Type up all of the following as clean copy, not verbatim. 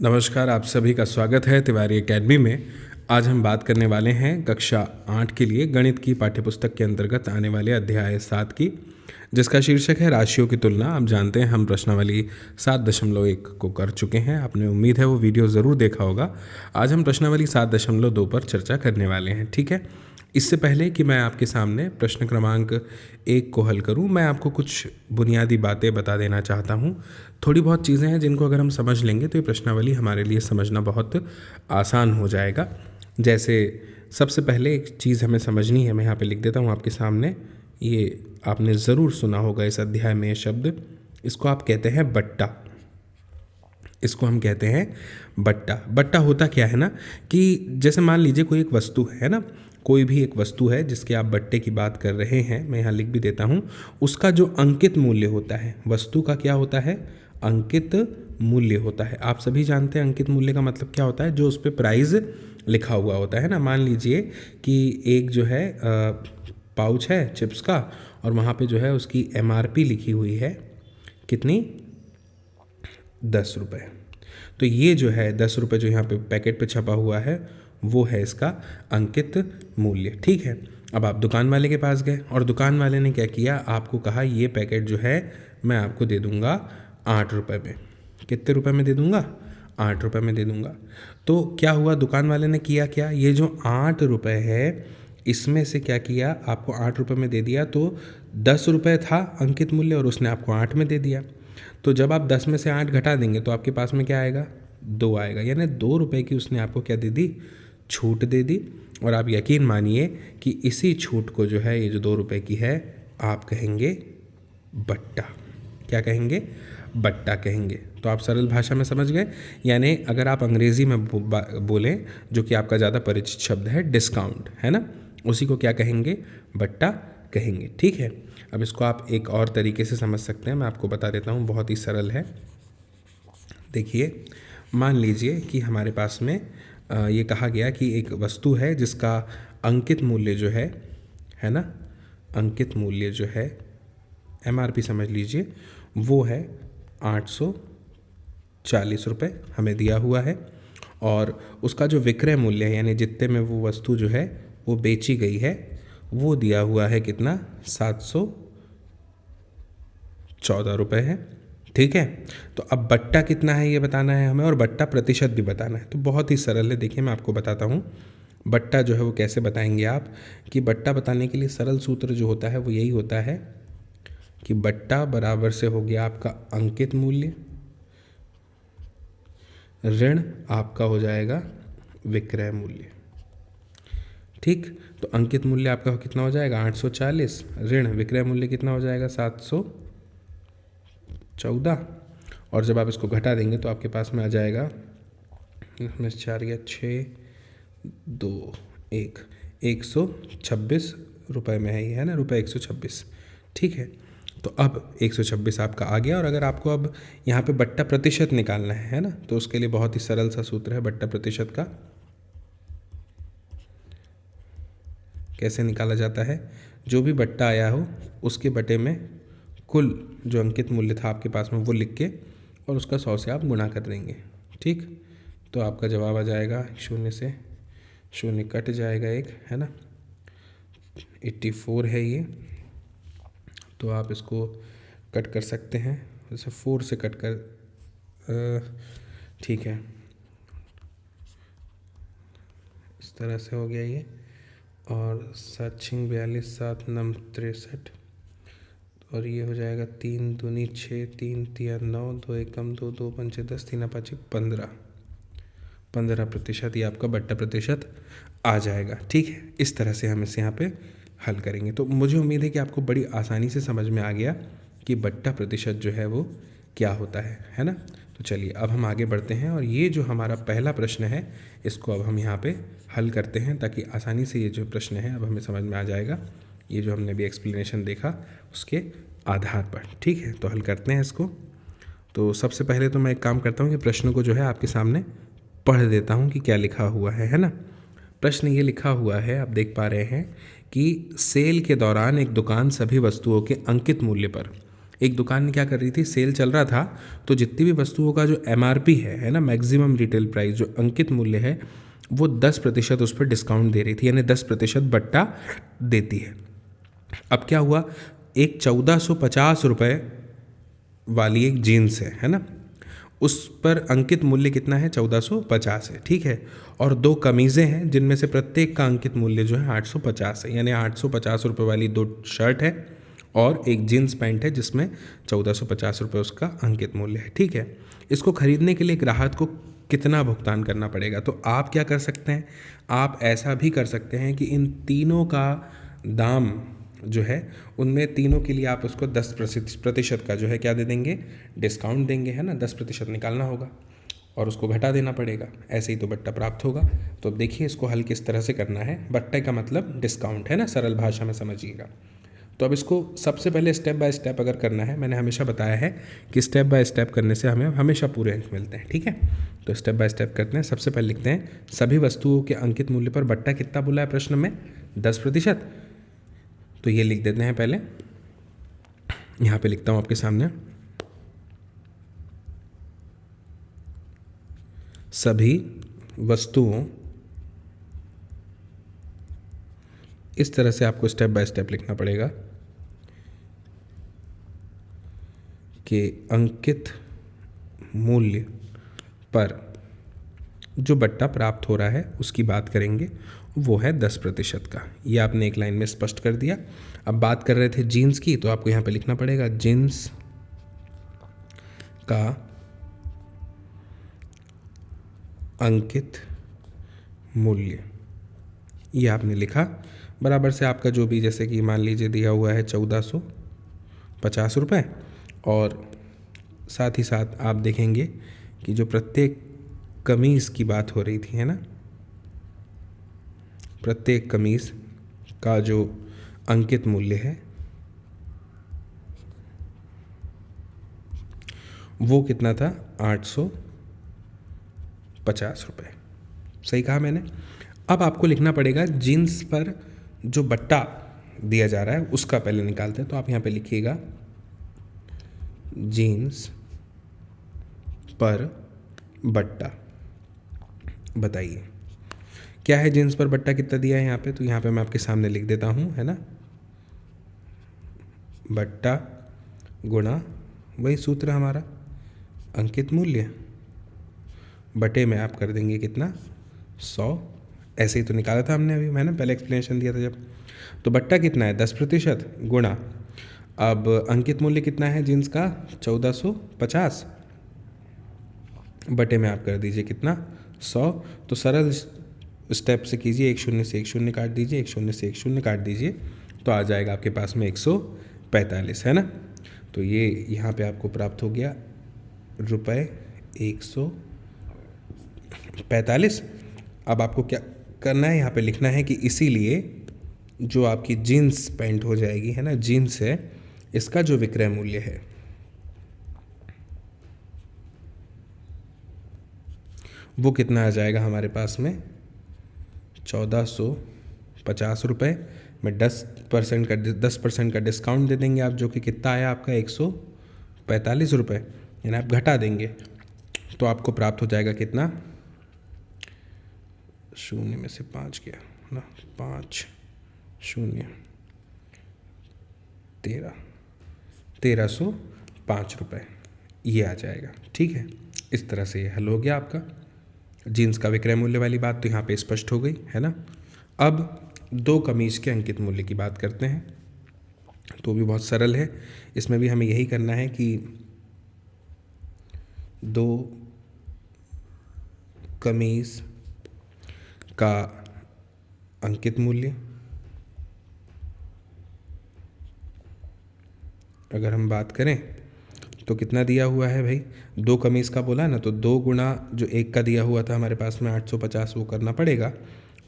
नमस्कार, आप सभी का स्वागत है तिवारी एकेडमी में। आज हम बात करने वाले हैं कक्षा 8 के लिए गणित की पाठ्यपुस्तक के अंतर्गत आने वाले अध्याय 7 की, जिसका शीर्षक है राशियों की तुलना। आप जानते हैं हम प्रश्नावली 7.1 को कर चुके हैं। आपने उम्मीद है वो वीडियो ज़रूर देखा होगा। आज हम प्रश्नावली 7.2 पर चर्चा करने वाले हैं। ठीक है, इससे पहले कि मैं आपके सामने प्रश्न क्रमांक 1 को हल करूं, मैं आपको कुछ बुनियादी बातें बता देना चाहता हूं। थोड़ी बहुत चीज़ें हैं जिनको अगर हम समझ लेंगे तो ये प्रश्नावली हमारे लिए समझना बहुत आसान हो जाएगा। जैसे सबसे पहले एक चीज़ हमें समझनी है, मैं यहाँ पे लिख देता हूँ आपके सामने। ये आपने ज़रूर सुना होगा इस अध्याय में ये शब्द, इसको आप कहते हैं बट्टा। इसको हम कहते हैं बट्टा। बट्टा होता क्या है ना, कि जैसे मान लीजिए कोई एक वस्तु है ना, कोई भी एक वस्तु है जिसके आप बट्टे की बात कर रहे हैं, मैं यहाँ लिख भी देता हूँ। उसका जो अंकित मूल्य होता है, वस्तु का क्या होता है, अंकित मूल्य होता है। आप सभी जानते हैं अंकित मूल्य का मतलब क्या होता है, जो उस पर प्राइस लिखा हुआ होता है ना। मान लीजिए कि एक जो है पाउच है चिप्स का, और वहाँ पे जो है उसकी MRP लिखी हुई है कितनी, 10 रुपये। तो ये जो है 10 रुपये जो यहाँ पे पैकेट पे छपा हुआ है, वो है इसका अंकित मूल्य। ठीक है, अब आप दुकान वाले के पास गए और दुकान वाले ने क्या किया, आपको कहा ये पैकेट जो है मैं आपको दे दूँगा 8 रुपये में। कितने रुपए में दे दूँगा, 8 रुपये में दे दूँगा। तो क्या हुआ, दुकान वाले ने किया क्या, ये जो 8 रुपये है इसमें से क्या किया, आपको 8 रुपये में दे दिया। तो 10 रुपये था अंकित मूल्य और उसने आपको 8 में दे दिया। तो जब आप 10 में से 8 घटा देंगे तो आपके पास में क्या आएगा, 2 आएगा। यानी 2 रुपये की उसने आपको क्या दे दी, छूट दे दी। और आप यकीन मानिए कि इसी छूट को जो है, ये जो 2 रुपये की है, आप कहेंगे बट्टा। क्या कहेंगे, बट्टा कहेंगे। तो आप सरल भाषा में समझ गए। यानी अगर आप अंग्रेज़ी में बोलें, जो कि आपका ज़्यादा परिचित शब्द है डिस्काउंट, है ना, उसी को क्या कहेंगे, बट्टा कहेंगे। ठीक है, अब इसको आप एक और तरीके से समझ सकते हैं, मैं आपको बता देता हूँ, बहुत ही सरल है। देखिए, मान लीजिए कि हमारे पास में ये कहा गया कि एक वस्तु है जिसका अंकित मूल्य जो है ना, अंकित मूल्य जो है MRP समझ लीजिए, वो है 840 रुपये हमें दिया हुआ है। और उसका जो विक्रय मूल्य है, यानी जितने में वो वस्तु जो है वो बेची गई है, वो दिया हुआ है कितना, 714 रुपये है। ठीक है, तो अब बट्टा कितना है ये बताना है हमें, और बट्टा प्रतिशत भी बताना है। तो बहुत ही सरल है, देखिए मैं आपको बताता हूँ बट्टा जो है वो कैसे बताएंगे आप। कि बट्टा बताने के लिए सरल सूत्र जो होता है वो यही होता है कि बट्टा बराबर से हो गया आपका अंकित मूल्य, ऋण आपका हो जाएगा विक्रय मूल्य। ठीक, तो अंकित मूल्य आपका कितना हो जाएगा, 840, ऋण विक्रय मूल्य कितना हो जाएगा, 714। और जब आप इसको घटा देंगे तो आपके पास में आ जाएगा, इसमें 4 या 6 2 1 126 रुपये में है ये, है ना, रुपये 126। ठीक है, तो अब 126 आपका आ गया। और अगर आपको अब यहाँ पे बट्टा प्रतिशत निकालना है ना, तो उसके लिए बहुत ही सरल सा सूत्र है बट्टा प्रतिशत का। कैसे निकाला जाता है, जो भी बट्टा आया हो उसके बटे में कुल जो अंकित मूल्य था आपके पास में वो लिख के, और उसका 100 से आप गुणा कर देंगे। ठीक, तो आपका जवाब आ जाएगा, 0 से 0 कट जाएगा एक, है ना, 84 है ये। तो आप इसको कट कर सकते हैं, जैसे 4 से कट कर, ठीक है, इस तरह से हो गया ये। और 7 6 42 7 9 63, और ये हो जाएगा 3 दूनी 6 3 तिया 9 2 एकम 2 2 पंचे 10 3 5 15%, ये आपका बट्टा प्रतिशत आ जाएगा। ठीक है, इस तरह से हम इसे यहाँ पे हल करेंगे। तो मुझे उम्मीद है कि आपको बड़ी आसानी से समझ में आ गया कि बट्टा प्रतिशत जो है वो क्या होता है ना। तो चलिए अब हम आगे बढ़ते हैं, और ये जो हमारा पहला प्रश्न है इसको अब हम यहाँ पे हल करते हैं, ताकि आसानी से ये जो प्रश्न है अब हमें समझ में आ जाएगा, ये जो हमने अभी एक्सप्लेनेशन देखा उसके आधार पर। ठीक है, तो हल करते हैं इसको। तो सबसे पहले तो मैं एक काम करता हूँ कि प्रश्न को जो है आपके सामने पढ़ देता हूँ कि क्या लिखा हुआ है ना। प्रश्न ये लिखा हुआ है, आप देख पा रहे हैं कि सेल के दौरान एक दुकान सभी वस्तुओं के अंकित मूल्य पर एक दुकान क्या कर रही थी, सेल चल रहा था, तो जितनी भी वस्तुओं का जो MRP है ना, मैक्सिमम रिटेल प्राइस, जो अंकित मूल्य है, वो 10% उस पर डिस्काउंट दे रही थी, यानी 10% बट्टा देती है। अब क्या हुआ, एक 1450 रुपये वाली एक जीन्स है ना, उस पर अंकित मूल्य कितना है, 1450 है, ठीक है। और 2 कमीज़ें हैं जिनमें से प्रत्येक का अंकित मूल्य जो है 850 है, यानी 850 रुपये वाली 2 शर्ट है और एक जीन्स पैंट है जिसमें 1450 रुपये उसका अंकित मूल्य है, ठीक है। इसको खरीदने के लिए ग्राहक को कितना भुगतान करना पड़ेगा? तो आप क्या कर सकते हैं, आप ऐसा भी कर सकते हैं कि इन तीनों का दाम जो है, उनमें तीनों के लिए आप उसको 10% का जो है क्या दे देंगे, डिस्काउंट देंगे, है ना। 10% निकालना होगा और उसको घटा देना पड़ेगा, ऐसे ही तो बट्टा प्राप्त होगा। तो अब देखिए इसको हल किस तरह से करना है। बट्टे का मतलब डिस्काउंट है ना, सरल भाषा में समझिएगा। तो अब इसको सबसे पहले स्टेप बाय स्टेप अगर करना है, मैंने हमेशा बताया है कि स्टेप बाय स्टेप करने से हमें हमेशा पूरे अंक मिलते हैं, ठीक है। तो स्टेप बाय स्टेप करते हैं। सबसे पहले लिखते हैं सभी वस्तुओं के अंकित मूल्य पर बट्टा कितना बोला है प्रश्न में, 10%। तो ये लिख देते हैं पहले, यहाँ पे लिखता हूँ आपके सामने, सभी वस्तुओं, इस तरह से आपको स्टेप बाय स्टेप लिखना पड़ेगा कि अंकित मूल्य पर जो बट्टा प्राप्त हो रहा है उसकी बात करेंगे, वो है 10% का। ये आपने एक लाइन में स्पष्ट कर दिया। अब बात कर रहे थे जीन्स की, तो आपको यहाँ पे लिखना पड़ेगा जीन्स का अंकित मूल्य, ये आपने लिखा। बराबर से आपका जो भी, जैसे कि मान लीजिए दिया हुआ है 1450 रुपये, और साथ ही साथ आप देखेंगे कि जो प्रत्येक कमीज़ की बात हो रही थी, है ना, प्रत्येक कमीज़ का जो अंकित मूल्य है वो कितना था, 850 रुपये। सही कहा मैंने। अब आपको लिखना पड़ेगा जीन्स पर जो बट्टा दिया जा रहा है उसका पहले निकालते हैं। तो आप यहाँ पे लिखिएगा जीन्स पर बट्टा, बताइए क्या है जीन्स पर बट्टा कितना दिया है यहाँ पे। तो यहाँ पे मैं आपके सामने लिख देता हूँ, है ना, बट्टा गुणा वही सूत्र हमारा अंकित मूल्य बटे में आप कर देंगे कितना, 100। ऐसे ही तो निकाला था हमने, अभी मैंने पहले एक्सप्लेनेशन दिया था जब। तो बट्टा कितना है, 10% गुणा, अब अंकित मूल्य कितना है जीन्स का, 1450, बटे में आप कर दीजिए कितना, 100। तो सरल स्टेप से कीजिए, 1 शून्य से 1 शून्य काट दीजिए, 1 शून्य से 1 शून्य काट दीजिए, तो आ जाएगा आपके पास में 145, है ना। तो ये यहाँ पे आपको प्राप्त हो गया रुपये 145। अब आपको क्या करना है, यहाँ पे लिखना है कि इसीलिए जो आपकी जीन्स पैंट हो जाएगी, है ना, जीन्स है, इसका जो विक्रय मूल्य है वो कितना आ जाएगा हमारे पास में, 1450 रुपये में 10% का डिस्काउंट दे देंगे आप, जो कि कितना आया आपका, 145 रुपये, यानी आप घटा देंगे तो आपको प्राप्त हो जाएगा कितना, शून्य में से 5 गया ना, 5 शून्य 1305 रुपये, ये आ जाएगा, ठीक है। इस तरह से ये हल हो गया आपका जीन्स का विक्रय मूल्य वाली बात, तो यहाँ पे स्पष्ट हो गई, है ना। अब 2 कमीज के अंकित मूल्य की बात करते हैं, तो भी बहुत सरल है। इसमें भी हमें यही करना है कि 2 कमीज का अंकित मूल्य, अगर हम बात करें तो कितना दिया हुआ है भाई, 2 कमीज़ का बोला ना, तो 2 गुणा जो 1 का दिया हुआ था हमारे पास में 850, वो करना पड़ेगा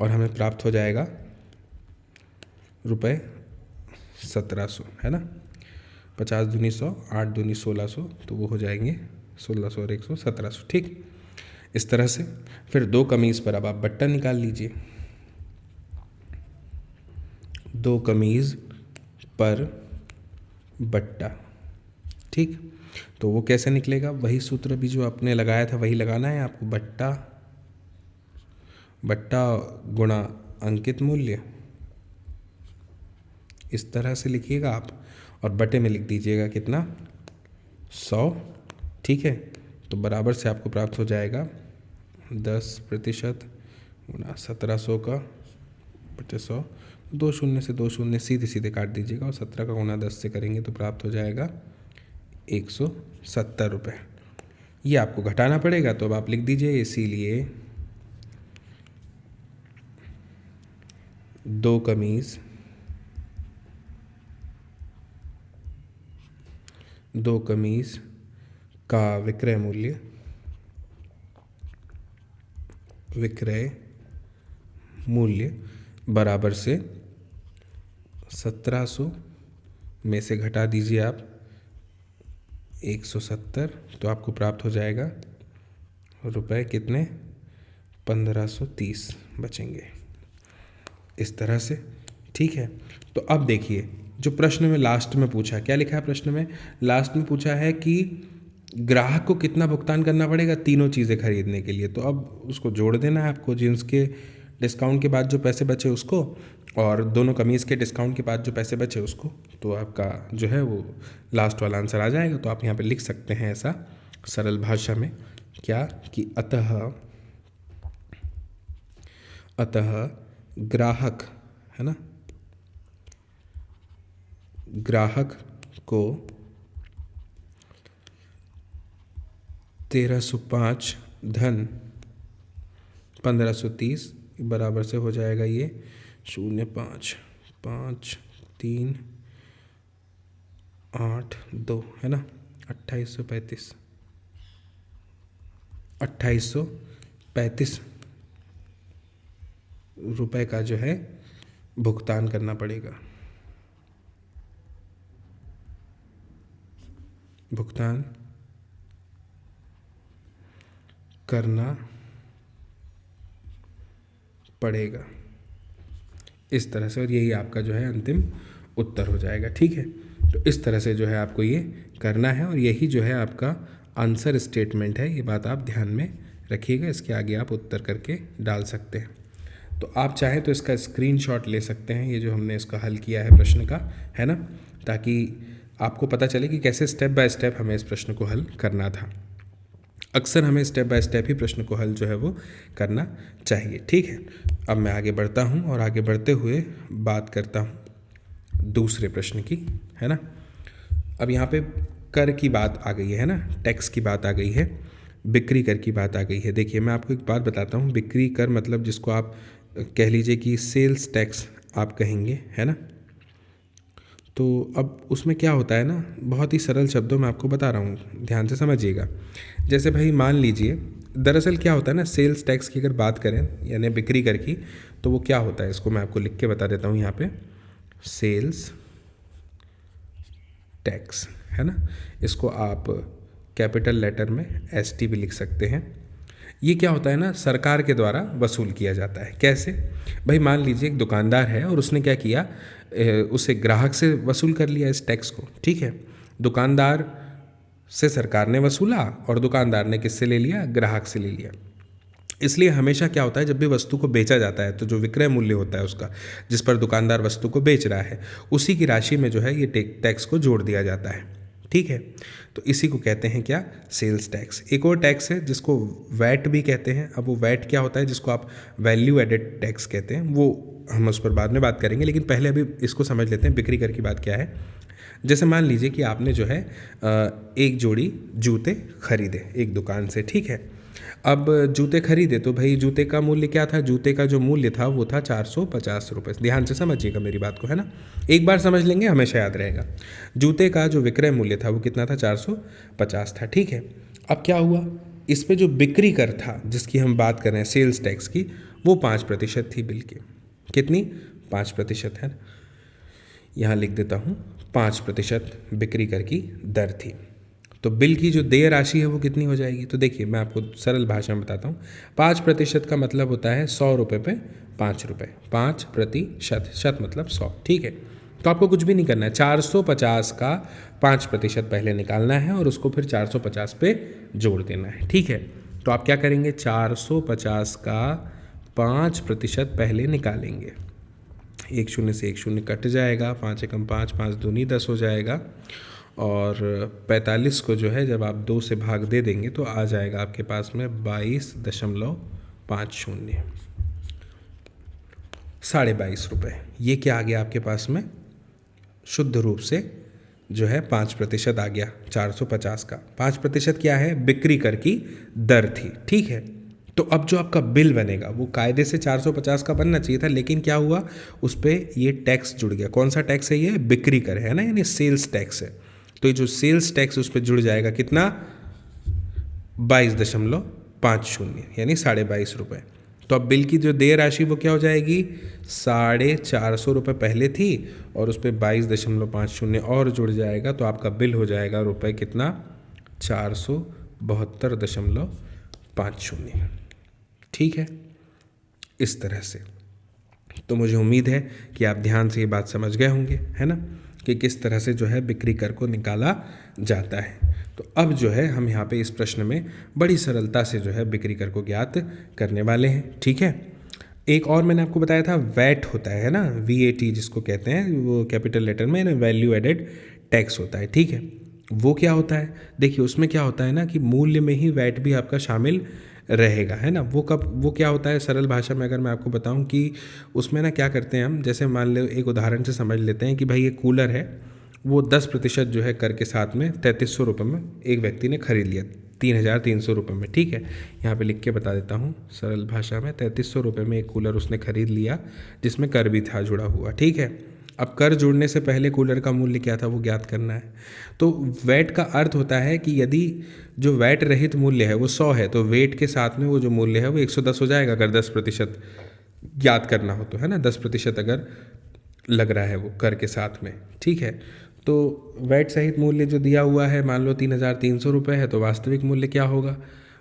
और हमें प्राप्त हो जाएगा रुपये 1700, है ना। 50 दूनी 100, 8 दूनी 1600, तो वो हो जाएंगे 1600 और 100 1700, ठीक। इस तरह से फिर 2 कमीज़ पर अब आप बट्टा निकाल लीजिए। 2 कमीज़ पर बट्टा, ठीक। तो वो कैसे निकलेगा, वही सूत्र भी जो आपने लगाया था वही लगाना है आपको, बट्टा गुणा अंकित मूल्य, इस तरह से लिखिएगा आप, और बटे में लिख दीजिएगा कितना, 100। ठीक है, तो बराबर से आपको प्राप्त हो जाएगा 10% गुणा 1700 का बटे 100, 2 शून्य से 2 शून्य सीधे सीधे काट दीजिएगा, और 17 का गुणा 10 से करेंगे तो प्राप्त हो जाएगा 170 रुपये। ये आपको घटाना पड़ेगा, तो अब आप लिख दीजिए, इसीलिए 2 कमीज़ 2 कमीज़ का विक्रय मूल्य बराबर से 1700 में से घटा दीजिए आप 170, तो आपको प्राप्त हो जाएगा रुपए कितने, 1530 बचेंगे, इस तरह से। ठीक है, तो अब देखिए जो प्रश्न में लास्ट में पूछा, क्या लिखा है प्रश्न में, लास्ट में पूछा है कि ग्राहक को कितना भुगतान करना पड़ेगा तीनों चीज़ें खरीदने के लिए। तो अब उसको जोड़ देना है आपको, जींस के डिस्काउंट के बाद जो पैसे बचे उसको, और दोनों कमीज़ के डिस्काउंट के बाद जो पैसे बचे उसको, तो आपका जो है वो लास्ट वाला आंसर आ जाएगा। तो आप यहाँ पे लिख सकते हैं ऐसा सरल भाषा में, क्या कि अतः ग्राहक, है ना, ग्राहक को 1305 धन 1530 बराबर से हो जाएगा ये 0.55382, है ना, 2835 रुपए का जो है भुगतान करना पड़ेगा, भुगतान करना पड़ेगा, इस तरह से। और यही आपका जो है अंतिम उत्तर हो जाएगा। ठीक है, तो इस तरह से जो है आपको ये करना है, और यही जो है आपका आंसर स्टेटमेंट है। ये बात आप ध्यान में रखिएगा, इसके आगे आप उत्तर करके डाल सकते हैं। तो आप चाहें तो इसका स्क्रीनशॉट ले सकते हैं, ये जो हमने इसका हल किया है प्रश्न का, है ना, ताकि आपको पता चले कि कैसे स्टेप बाय स्टेप हमें इस प्रश्न को हल करना था। अक्सर हमें स्टेप बाय स्टेप ही प्रश्न को हल जो है वो करना चाहिए। ठीक है, अब मैं आगे बढ़ता हूँ, और आगे बढ़ते हुए बात करता हूँ दूसरे प्रश्न की, है ना। अब यहाँ पे कर की बात आ गई है ना, टैक्स की बात आ गई है, बिक्री कर की बात आ गई है। देखिए मैं आपको एक बात बताता हूँ, बिक्री कर मतलब जिसको आप कह लीजिए कि सेल्स टैक्स आप कहेंगे, है ना। तो अब उसमें क्या होता है ना, बहुत ही सरल शब्दों में आपको बता रहा हूँ, ध्यान से समझिएगा। जैसे भाई मान लीजिए, दरअसल क्या होता है ना, सेल्स टैक्स की अगर बात करें यानी बिक्री कर की, तो वो क्या होता है, इसको मैं आपको लिख के बता देता हूँ यहाँ पे, सेल्स टैक्स, है ना। इसको आप कैपिटल लेटर में ST भी लिख सकते हैं। ये क्या होता है ना, सरकार के द्वारा वसूल किया जाता है। कैसे भाई, मान लीजिए एक दुकानदार है और उसने क्या किया, उसे ग्राहक से वसूल कर लिया इस टैक्स को। ठीक है, दुकानदार से सरकार ने वसूला, और दुकानदार ने किससे ले लिया, ग्राहक से ले लिया। इसलिए हमेशा क्या होता है, जब भी वस्तु को बेचा जाता है तो जो विक्रय मूल्य होता है उसका, जिस पर दुकानदार वस्तु को बेच रहा है, उसी की राशि में जो है ये टैक्स को जोड़ दिया जाता है। ठीक है, तो इसी को कहते हैं क्या, सेल्स टैक्स। एक और टैक्स है जिसको वैट भी कहते हैं। अब वो वैट क्या होता है, जिसको आप वैल्यू एडेड टैक्स कहते हैं, वो हम उस पर बाद में बात करेंगे, लेकिन पहले अभी इसको समझ लेते हैं बिक्री कर की बात क्या है। जैसे मान लीजिए कि आपने जो है एक जोड़ी जूते खरीदे एक दुकान से। ठीक है, अब जूते खरीदे तो भाई जूते का मूल्य क्या था, जूते का जो मूल्य था वो था 450 रुपये। ध्यान से समझिएगा मेरी बात को, है ना, एक बार समझ लेंगे हमेशा याद रहेगा। जूते का जो विक्रय मूल्य था वो कितना था, 450 था। ठीक है, अब क्या हुआ, इस पे जो बिक्री कर था जिसकी हम बात कर रहे हैं सेल्स टैक्स की, वो 5% थी बिल की। कितनी, 5% है। यहाँ लिख देता हूँ 5% बिक्री कर की दर थी। तो बिल की जो देय राशि है वो कितनी हो जाएगी, तो देखिए मैं आपको सरल भाषा में बताता हूँ। 5% का मतलब होता है 100 रुपये पे 5 रुपये, 5%, शत मतलब 100। ठीक है, तो आपको कुछ भी नहीं करना है, 450 का 5% पहले निकालना है और उसको फिर 450 पे जोड़ देना है। ठीक है, तो आप क्या करेंगे, 450 का 5% पहले निकालेंगे। 1 शून्य से 1 शून्य कट जाएगा, 5 एकम 5, 5 दूनी 10 हो जाएगा, और 45 को जो है जब आप 2 से भाग दे देंगे तो आ जाएगा आपके पास में 22.50, 22.5 रुपये। ये क्या आ गया आपके पास में, शुद्ध रूप से जो है 5% आ गया 450 का। 5% क्या है, बिक्री कर की दर थी। ठीक है, तो अब जो आपका बिल बनेगा वो कायदे से 450 का बनना चाहिए था, लेकिन क्या हुआ, उस पर ये टैक्स जुड़ गया। कौन सा टैक्स है ये, बिक्री कर है ना, यानी सेल्स टैक्स है। तो ये जो सेल्स टैक्स उस पर जुड़ जाएगा कितना, 22.50 यानी 22.5 रुपये। तो अब बिल की जो देय राशि वो क्या हो जाएगी, 450 रुपये पहले थी और उस पर 22.50 और जुड़ जाएगा, तो आपका बिल हो जाएगा रुपये कितना, 472.50। ठीक है, इस तरह से। तो मुझे उम्मीद है कि आप ध्यान से ये बात समझ गए होंगे, है ना, कि किस तरह से जो है बिक्री कर को निकाला जाता है। तो अब जो है हम यहाँ पे इस प्रश्न में बड़ी सरलता से जो है बिक्री कर को ज्ञात करने वाले हैं। ठीक है, एक और मैंने आपको बताया था वैट होता है ना, VAT जिसको कहते हैं, वो कैपिटल लेटर में वैल्यू एडेड टैक्स होता है। ठीक है, वो क्या होता है, देखिए उसमें क्या होता है ना कि मूल्य में ही वैट भी आपका शामिल रहेगा, है ना। वो क्या होता है, सरल भाषा में अगर मैं आपको बताऊं कि उसमें ना क्या करते हैं हम, जैसे मान लो एक उदाहरण से समझ लेते हैं कि भाई ये कूलर है, वो 10% जो है कर के साथ में 3300 रुपये में एक व्यक्ति ने खरीद लिया, 3300 रुपये में। ठीक है, यहाँ पे लिख के बता देता हूँ सरल भाषा में, 3300 रुपये में एक कूलर उसने खरीद लिया जिसमें कर भी था जुड़ा हुआ। ठीक है, अब कर जुड़ने से पहले कूलर का मूल्य क्या था वो ज्ञात करना है। तो वैट का अर्थ होता है कि यदि जो वैट रहित मूल्य है वो 100 है, तो वेट के साथ में वो जो मूल्य है वो 110 हो जाएगा, अगर 10% ज्ञात करना हो तो, है ना, 10% अगर लग रहा है वो कर के साथ में। ठीक है, तो वैट सहित मूल्य जो दिया हुआ है, मान लो 3300 रुपये है, तो वास्तविक मूल्य क्या होगा,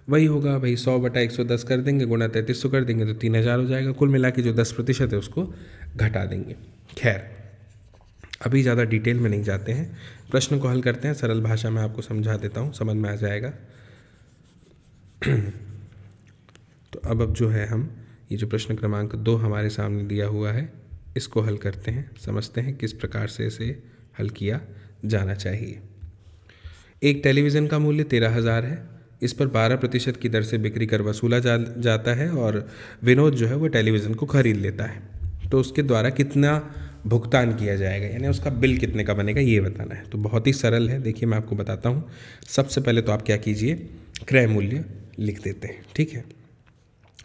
वही होगा भाई 100/110 कर देंगे, गुणा 3300 कर देंगे तो 3000 हो जाएगा। कुल मिला के जो 10% है उसको घटा देंगे। खैर, अभी ज़्यादा डिटेल में नहीं जाते हैं, प्रश्न को हल करते हैं। सरल भाषा में आपको समझा देता हूँ, समझ में आ जाएगा। तो अब जो है हम ये जो प्रश्न क्रमांक 2 हमारे सामने दिया हुआ है, इसको हल करते हैं, समझते हैं किस प्रकार से इसे हल किया जाना चाहिए। एक टेलीविज़न का मूल्य 13,000 है, इस पर 12% की दर से बिक्री कर वसूला जाता है और विनोद जो है वो टेलीविज़न को खरीद लेता है, तो उसके द्वारा कितना भुगतान किया जाएगा, यानी उसका बिल कितने का बनेगा ये बताना है। तो बहुत ही सरल है, देखिए मैं आपको बताता हूँ। सबसे पहले तो आप क्या कीजिए, क्रय मूल्य लिख देते हैं। ठीक है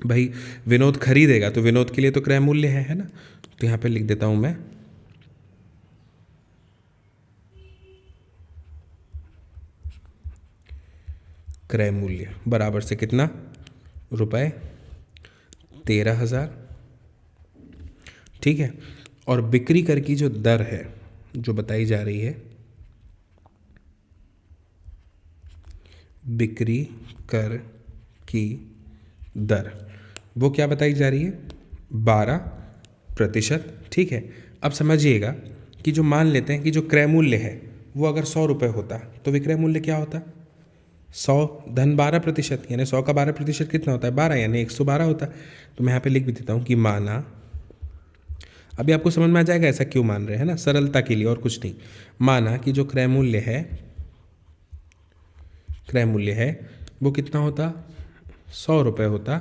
भाई, विनोद खरीदेगा तो विनोद के लिए तो क्रय मूल्य है ना, तो यहाँ पे लिख देता हूँ मैं क्रय मूल्य बराबर से कितना, रुपये 13,000। ठीक है, और बिक्री कर की जो दर है जो बताई जा रही है, बिक्री कर की दर वो क्या बताई जा रही है, 12%। ठीक है, अब समझिएगा कि जो मान लेते हैं कि जो क्रय मूल्य है वो अगर 100 रुपये होता तो विक्रय मूल्य क्या होता, 100 धन 12%, यानी 100 का 12% कितना होता है, 12, यानी 112 होता है। तो मैं यहाँ पे लिख भी देता हूँ कि माना, अभी आपको समझ में आ जाएगा ऐसा क्यों मान रहे हैं ना, सरलता के लिए और कुछ नहीं। माना कि जो क्रय मूल्य है वो कितना होता, 100 रुपये होता,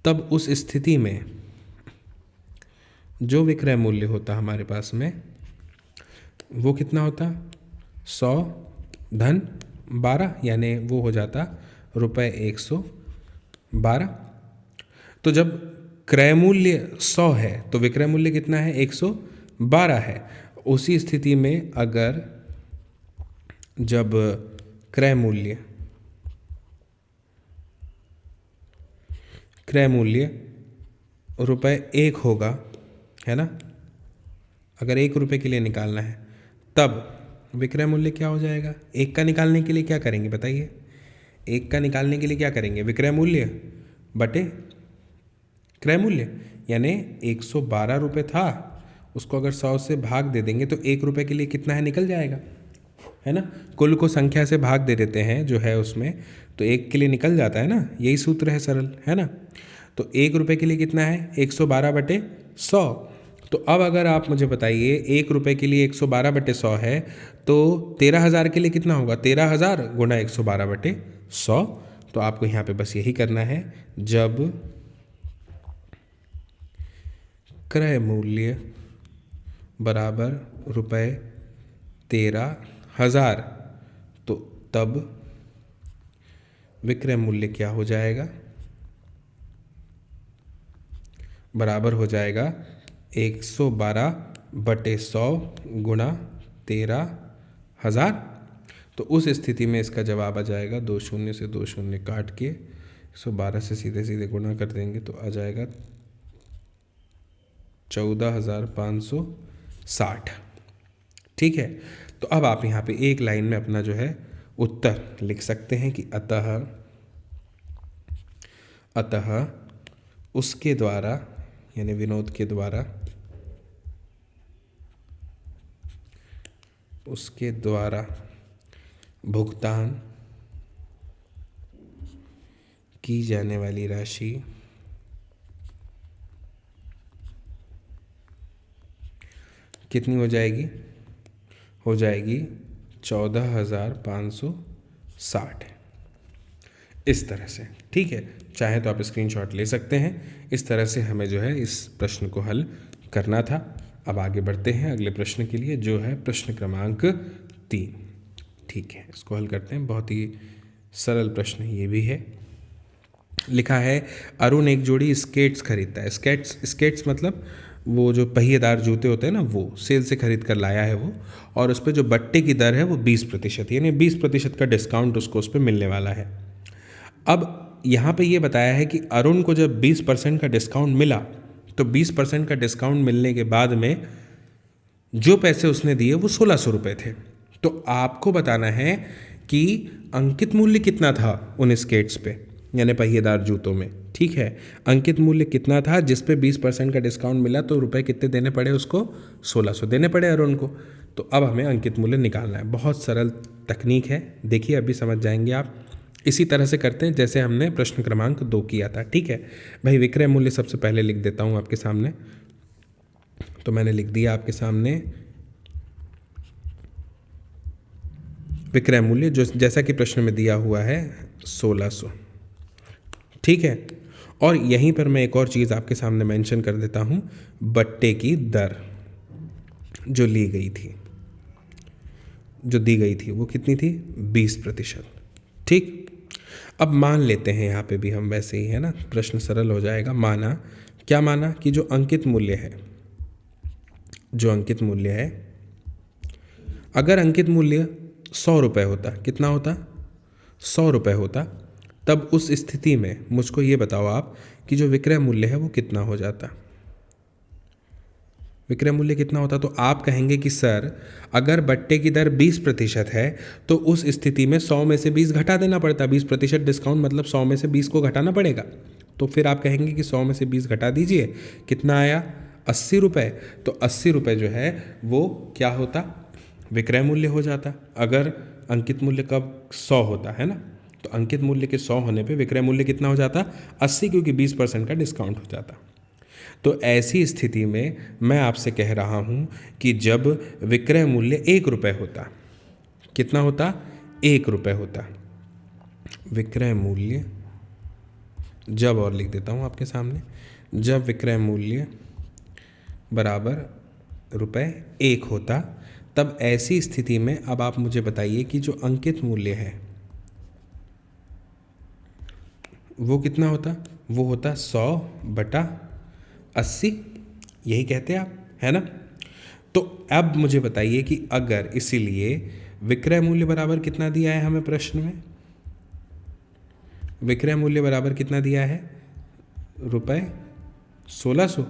तब उस स्थिति में जो विक्रय मूल्य होता हमारे पास में वो कितना होता, 100 धन 12, यानी वो हो जाता रुपये 112। तो जब क्रय मूल्य 100 है तो विक्रय मूल्य कितना है, 112 है। उसी स्थिति में अगर जब क्रय मूल्य रुपये 1 होगा, है ना, अगर 1 रुपये के लिए निकालना है तब विक्रय मूल्य क्या हो जाएगा। 1 का निकालने के लिए क्या करेंगे बताइए, 1 का निकालने के लिए क्या करेंगे, विक्रय मूल्य बटे क्रय मूल्य, यानी 112 रुपये था, उसको अगर 100 से भाग दे देंगे तो 1 रुपये के लिए कितना है निकल जाएगा, है ना। कुल को संख्या से भाग दे देते हैं जो है उसमें, तो 1 के लिए निकल जाता है ना, यही सूत्र है सरल, है ना। तो 1 रुपये के लिए कितना है 112/100। तो अब अगर आप मुझे बताइए 1 रुपये के लिए 112/100 है तो 13,000 के लिए कितना होगा, 13,000 गुणा 112/100। तो आपको यहाँ पे बस यही करना है, जब क्रय मूल्य बराबर रुपये 13,000 तो तब विक्रय मूल्य क्या हो जाएगा, बराबर हो जाएगा 112/100 गुणा 13,000। तो उस स्थिति में इसका जवाब आ जाएगा 2 शून्य से 2 शून्य काट के 112 से सीधे सीधे गुणा कर देंगे तो आ जाएगा 14,560। ठीक है। तो अब आप यहाँ पे एक लाइन में अपना जो है उत्तर लिख सकते हैं कि अतः उसके द्वारा यानी विनोद के द्वारा उसके द्वारा भुगतान की जाने वाली राशि कितनी हो जाएगी, हो जाएगी 14,560। इस तरह से, ठीक है। चाहे तो आप स्क्रीनशॉट ले सकते हैं। इस तरह से हमें जो है इस प्रश्न को हल करना था। अब आगे बढ़ते हैं अगले प्रश्न के लिए, जो है प्रश्न क्रमांक 3। ठीक है, इसको हल करते हैं। बहुत ही सरल प्रश्न ये भी है। लिखा है अरुण एक जोड़ी स्केट्स खरीदता है। स्केट्स मतलब वो जो पहिएदार जूते होते हैं ना, वो सेल से खरीद कर लाया है वो, और उस पर जो बट्टे की दर है वो 20%, यानी 20% का डिस्काउंट उसको उस पर मिलने वाला है। अब यहाँ पे ये बताया है कि अरुण को जब 20% का डिस्काउंट मिला तो 20% का डिस्काउंट मिलने के बाद में जो पैसे उसने दिए वो 1,600 रुपये थे। तो आपको बताना है कि अंकित मूल्य कितना था उन स्केट्स पे, यानी पहिएदार जूतों में। ठीक है, अंकित मूल्य कितना था जिस पे 20% का डिस्काउंट मिला, तो रुपए कितने देने पड़े उसको, 1,600 देने पड़े अरुण को। तो अब हमें अंकित मूल्य निकालना है। बहुत सरल तकनीक है, देखिए अभी समझ जाएंगे आप। इसी तरह से करते हैं जैसे हमने प्रश्न क्रमांक 2 किया था। ठीक है भाई, विक्रय मूल्य सबसे पहले लिख देता हूँ आपके सामने। तो मैंने लिख दिया आपके सामने विक्रय मूल्य, जो जैसा कि प्रश्न में दिया हुआ है 1,600। ठीक है, और यहीं पर मैं एक और चीज़ आपके सामने मेंशन कर देता हूँ, बट्टे की दर जो ली गई थी, जो दी गई थी वो कितनी थी, 20%। ठीक, अब मान लेते हैं यहाँ पे भी हम वैसे ही, है ना, प्रश्न सरल हो जाएगा। माना, क्या माना कि जो अंकित मूल्य है, जो अंकित मूल्य है, अगर अंकित मूल्य 100 रुपये होता, कितना होता, 100 रुपये होता, तब उस स्थिति में मुझको ये बताओ आप कि जो विक्रय मूल्य है वो कितना हो जाता, विक्रय मूल्य कितना होता। तो आप कहेंगे कि सर अगर बट्टे की दर 20% है तो उस स्थिति में 100 में से 20 घटा देना पड़ता। 20% डिस्काउंट मतलब 100 में से 20 को घटाना पड़ेगा। तो फिर आप कहेंगे कि 100 में से 20 घटा दीजिए, कितना आया, 80 रुपये। तो 80 रुपये जो है वो क्या होता, विक्रय मूल्य हो जाता। अगर अंकित मूल्य कब 100 होता है ना, तो अंकित मूल्य के 100 होने पे विक्रय मूल्य कितना हो जाता, 80, क्योंकि 20% का डिस्काउंट हो जाता। तो ऐसी स्थिति में मैं आपसे कह रहा हूँ कि जब विक्रय मूल्य 1 रुपये होता, कितना होता, 1 रुपये होता, विक्रय मूल्य जब, और लिख देता हूँ आपके सामने, जब विक्रय मूल्य बराबर ₹1 होता, तब ऐसी स्थिति में अब आप मुझे बताइए कि जो अंकित मूल्य है वो कितना होता, वो होता 100/80, यही कहते हैं आप, है ना। तो अब मुझे बताइए कि अगर, इसीलिए विक्रय मूल्य बराबर कितना दिया है हमें प्रश्न में, विक्रय मूल्य बराबर कितना दिया है, ₹1,600।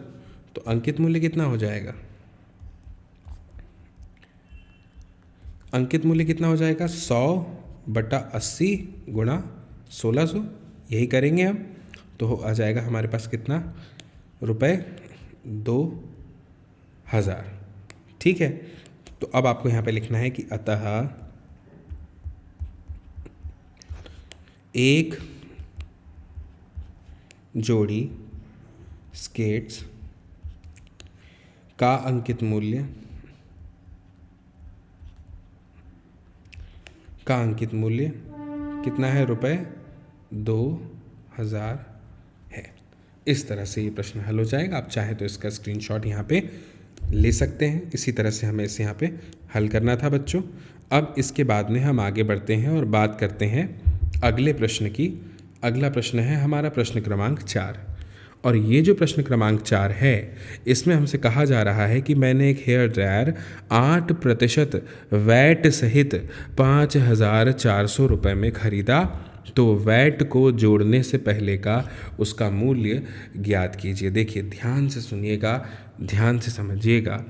तो अंकित मूल्य कितना हो जाएगा, अंकित मूल्य कितना हो जाएगा, 100/80 गुणा 1,600, यही करेंगे हम। तो आ जाएगा हमारे पास कितना, ₹2,000। हज़ार। ठीक है, तो अब आपको यहाँ पे लिखना है कि अतः एक जोड़ी स्केट्स का अंकित मूल्य कितना है? रुपए 2000 है। इस तरह से ये प्रश्न हल हो जाएगा। आप चाहे तो इसका स्क्रीनशॉट यहाँ पे ले सकते हैं। इसी तरह से हमें इसे यहाँ पे हल करना था बच्चों। अब इसके बाद में हम आगे बढ़ते हैं और बात करते हैं अगले प्रश्न की। अगला प्रश्न है हमारा प्रश्न क्रमांक 4, और ये जो प्रश्न क्रमांक 4 है, इसमें हमसे कहा जा रहा है कि मैंने एक हेयर ड्रायर 8% वैट सहित 5400 रुपये में ख़रीदा, तो वैट को जोड़ने से पहले का उसका मूल्य ज्ञात कीजिए। देखिए, ध्यान से सुनिएगा, ध्यान से समझिएगा।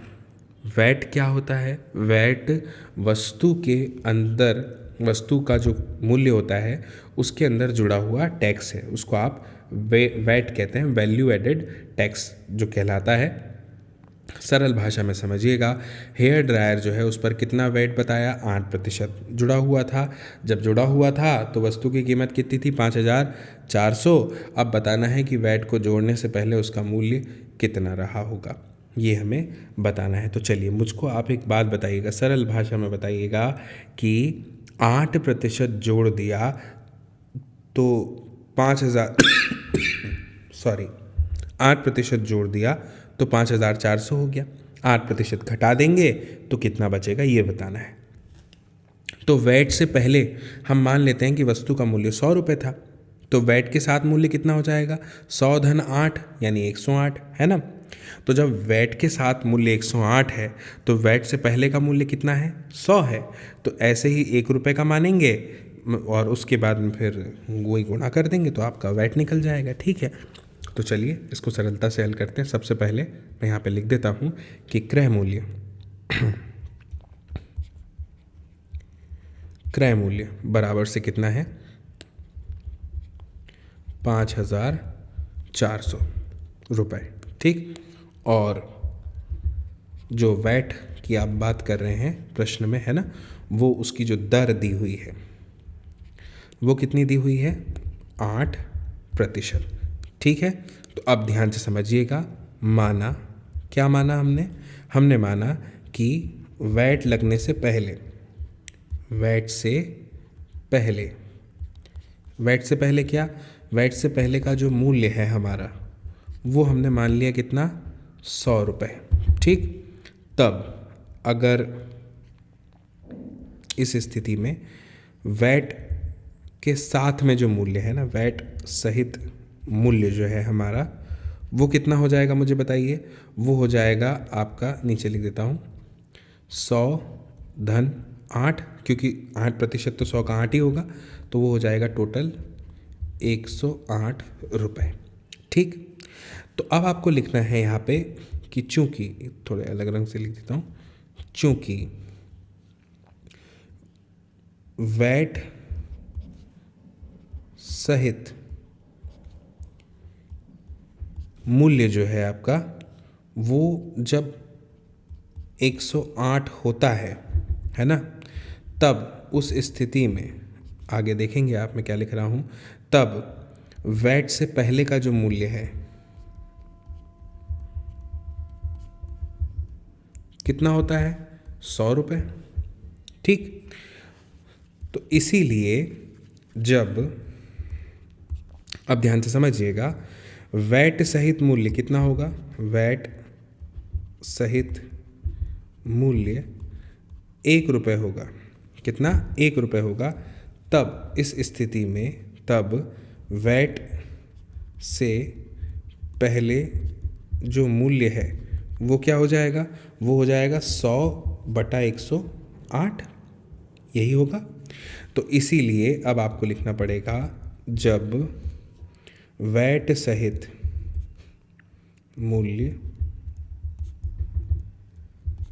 वैट क्या होता है? वैट वस्तु के अंदर, वस्तु का जो मूल्य होता है उसके अंदर जुड़ा हुआ टैक्स है, उसको आप वैट कहते हैं, वैल्यू एडेड टैक्स जो कहलाता है। सरल भाषा में समझिएगा, हेयर ड्रायर जो है उस पर कितना वैट बताया? 8% जुड़ा हुआ था। जब जुड़ा हुआ था तो वस्तु की कीमत कितनी थी? 5400। अब बताना है कि वैट को जोड़ने से पहले उसका मूल्य कितना रहा होगा, ये हमें बताना है। तो चलिए, मुझको आप एक बात बताइएगा, सरल भाषा में बताइएगा कि 8% जोड़ दिया तो 5000 सॉरी 8% जोड़ दिया तो 5400 हो गया। 8% घटा देंगे तो कितना बचेगा, ये बताना है। तो वैट से पहले हम मान लेते हैं कि वस्तु का मूल्य 100 रुपये था, तो वैट के साथ मूल्य कितना हो जाएगा? 100 धन 8 यानी 108, है ना। तो जब वैट के साथ मूल्य 108 है तो वैट से पहले का मूल्य कितना है? 100 है। तो ऐसे ही 1 रुपये का मानेंगे और उसके बाद में फिर वही गुणा कर देंगे तो आपका वैट निकल जाएगा। ठीक है, तो चलिए इसको सरलता से हल करते हैं। सबसे पहले मैं यहाँ पे लिख देता हूँ कि क्रय मूल्य बराबर से कितना है? 5400 रुपये। ठीक, और जो वैट की आप बात कर रहे हैं प्रश्न में, है ना, वो उसकी जो दर दी हुई है वो कितनी दी हुई है? 8%। ठीक है, तो अब ध्यान से समझिएगा। माना, क्या माना हमने माना कि वैट लगने से पहले, वैट से पहले क्या? वैट से पहले का जो मूल्य है हमारा वो हमने मान लिया कितना? 100 रुपये। ठीक, तब अगर इस स्थिति में वैट के साथ में जो मूल्य है ना, वैट सहित मूल्य जो है हमारा, वो कितना हो जाएगा मुझे बताइए? वो हो जाएगा आपका, नीचे लिख देता हूँ, 100 धन 8, क्योंकि 8% तो 100 का 8 ही होगा, तो वो हो जाएगा टोटल 108 रुपये। ठीक, तो अब आपको लिखना है यहाँ पे कि चूँकि, थोड़े अलग रंग से लिख देता हूँ, चूँकि वैट सहित मूल्य जो है आपका वो जब 108 होता है ना, तब उस स्थिति में, आगे देखेंगे आप मैं क्या लिख रहा हूँ, तब वैट से पहले का जो मूल्य है कितना होता है? 100 रुपये। ठीक, तो इसीलिए जब, अब ध्यान से समझिएगा, वैट सहित मूल्य कितना होगा? वैट सहित मूल्य 1 रुपये होगा। कितना? 1 रुपये होगा। तब इस स्थिति में, तब वैट से पहले जो मूल्य है वो क्या हो जाएगा? वो हो जाएगा 100/108, यही होगा। तो इसीलिए अब आपको लिखना पड़ेगा, जब वैट सहित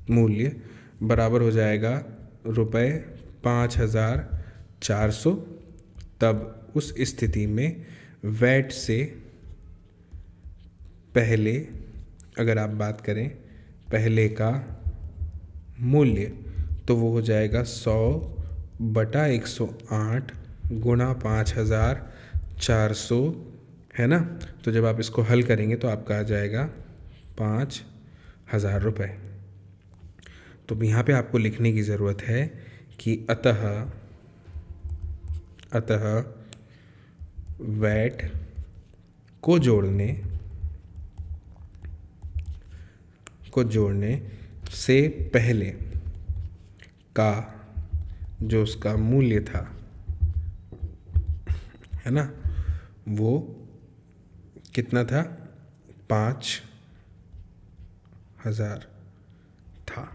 मूल्य बराबर हो जाएगा रुपये 5400, तब उस स्थिति में वैट से पहले अगर आप बात करें पहले का मूल्य, तो वो हो जाएगा 100/108 गुणा 5400, है ना। तो जब आप इसको हल करेंगे तो आपका आ जाएगा 5000 रुपये। तो यहाँ पे आपको लिखने की ज़रूरत है कि अतः वैट को जोड़ने से पहले का जो उसका मूल्य था, है ना, वो कितना था, 5000 था।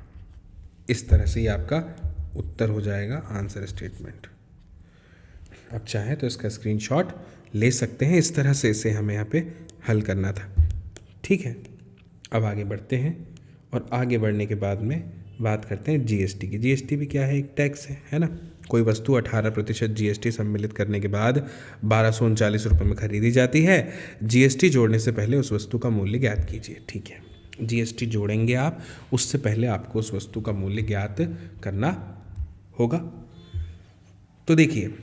इस तरह से ये आपका उत्तर हो जाएगा, आंसर स्टेटमेंट। आप चाहें तो इसका स्क्रीनशॉट ले सकते हैं। इस तरह से इसे हमें यहाँ पे हल करना था। ठीक है, अब आगे बढ़ते हैं और आगे बढ़ने के बाद में बात करते हैं जीएसटी की। जीएसटी भी क्या है, एक टैक्स है ना। कोई वस्तु 18% जीएसटी सम्मिलित करने के बाद 1239 रुपये में खरीदी जाती है। जीएसटी जोड़ने से पहले उस वस्तु का मूल्य ज्ञात कीजिए। ठीक है, जीएसटी जोड़ेंगे आप, उससे पहले आपको उस वस्तु का मूल्य ज्ञात करना होगा। तो देखिए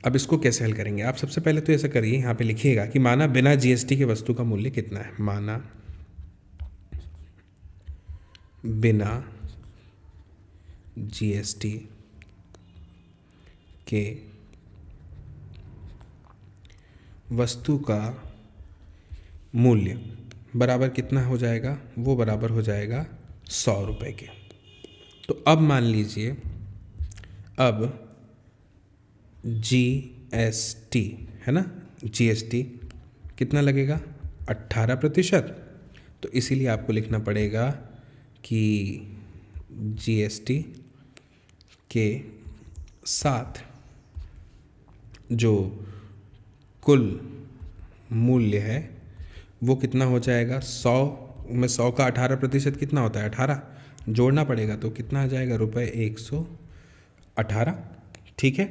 अब इसको कैसे हल करेंगे। आप सबसे पहले तो ऐसा करिए, यहाँ पे लिखिएगा कि माना बिना जीएसटी के वस्तु का मूल्य कितना है। माना बिना जीएसटी के वस्तु का मूल्य बराबर कितना हो जाएगा, वो बराबर हो जाएगा 100 रुपये के। तो अब मान लीजिए, अब जीएसटी है ना, जीएसटी कितना लगेगा, 18%। तो इसीलिए आपको लिखना पड़ेगा कि जीएसटी के साथ जो कुल मूल्य है वो कितना हो जाएगा, 100 में 100 का 18% कितना होता है, 18 जोड़ना पड़ेगा। तो कितना आ जाएगा, ₹118। ठीक है,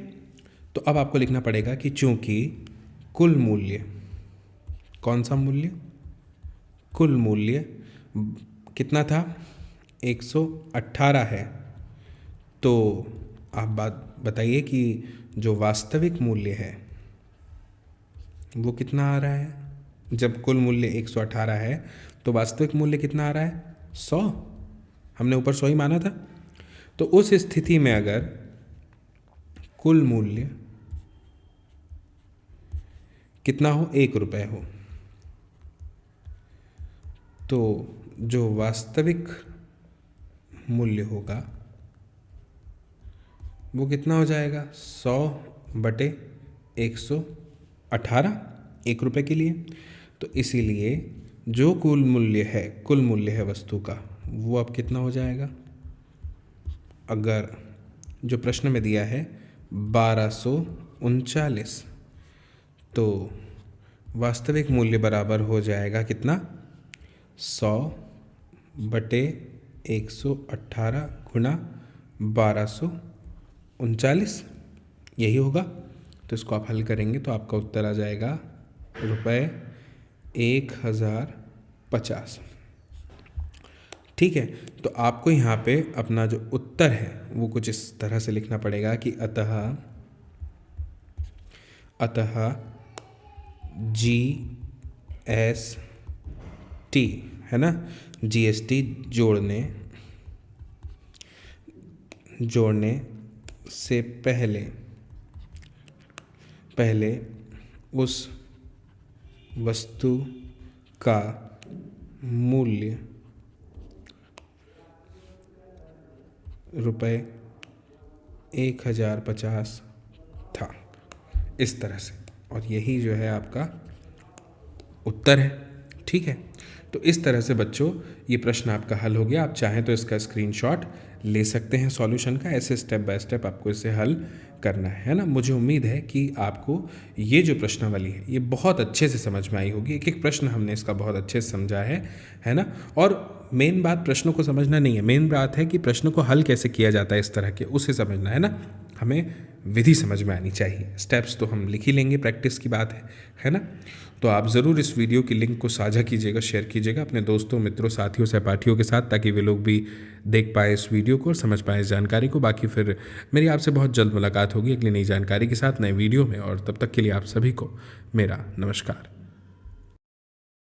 तो अब आपको लिखना पड़ेगा कि चूंकि कुल मूल्य, कौन सा मूल्य, कुल मूल्य कितना था, 118 है, तो आप बात बताइए कि जो वास्तविक मूल्य है वो कितना आ रहा है। जब कुल मूल्य 118 है तो वास्तविक मूल्य कितना आ रहा है, 100। हमने ऊपर 100 ही माना था। तो उस स्थिति में अगर कुल मूल्य कितना हो, 1 रुपये हो, तो जो वास्तविक मूल्य होगा वो कितना हो जाएगा, 100/118, 1 रुपये के लिए। तो इसीलिए जो कुल मूल्य है वस्तु का, वो अब कितना हो जाएगा, अगर जो प्रश्न में दिया है 1239, तो वास्तविक मूल्य बराबर हो जाएगा कितना, 100/118 गुणा 1239, यही होगा। तो इसको आप हल करेंगे तो आपका उत्तर आ जाएगा ₹1050। ठीक है, तो आपको यहाँ पे अपना जो उत्तर है वो कुछ इस तरह से लिखना पड़ेगा कि अतः जीएसटी, है ना, जीएसटी जोड़ने से पहले उस वस्तु का मूल्य ₹1050 था, इस तरह से। और यही जो है आपका उत्तर है। ठीक है, तो इस तरह से बच्चों ये प्रश्न आपका हल हो गया। आप चाहें तो इसका स्क्रीनशॉट ले सकते हैं सॉल्यूशन का। ऐसे स्टेप बाय स्टेप आपको इसे हल करना है ना। मुझे उम्मीद है कि आपको ये जो प्रश्नावली है ये बहुत अच्छे से समझ में आई होगी। एक एक प्रश्न हमने इसका बहुत अच्छे से समझा है ना। और मेन बात प्रश्नों को समझना नहीं है, मेन बात है कि प्रश्न को हल कैसे किया जाता है, इस तरह के, उसे समझना है ना। हमें विधि समझ में आनी चाहिए। स्टेप्स तो हम लिख ही लेंगे, प्रैक्टिस की बात है ना। तो आप ज़रूर इस वीडियो की लिंक को साझा कीजिएगा, शेयर कीजिएगा अपने दोस्तों, मित्रों, साथियों, सहपाठियों के साथ, ताकि वे लोग भी देख पाएँ इस वीडियो को और समझ पाएँ इस जानकारी को। बाकी फिर मेरी आपसे बहुत जल्द मुलाकात होगी अगली नई जानकारी के साथ, नए वीडियो में, और तब तक के लिए आप सभी को मेरा नमस्कार।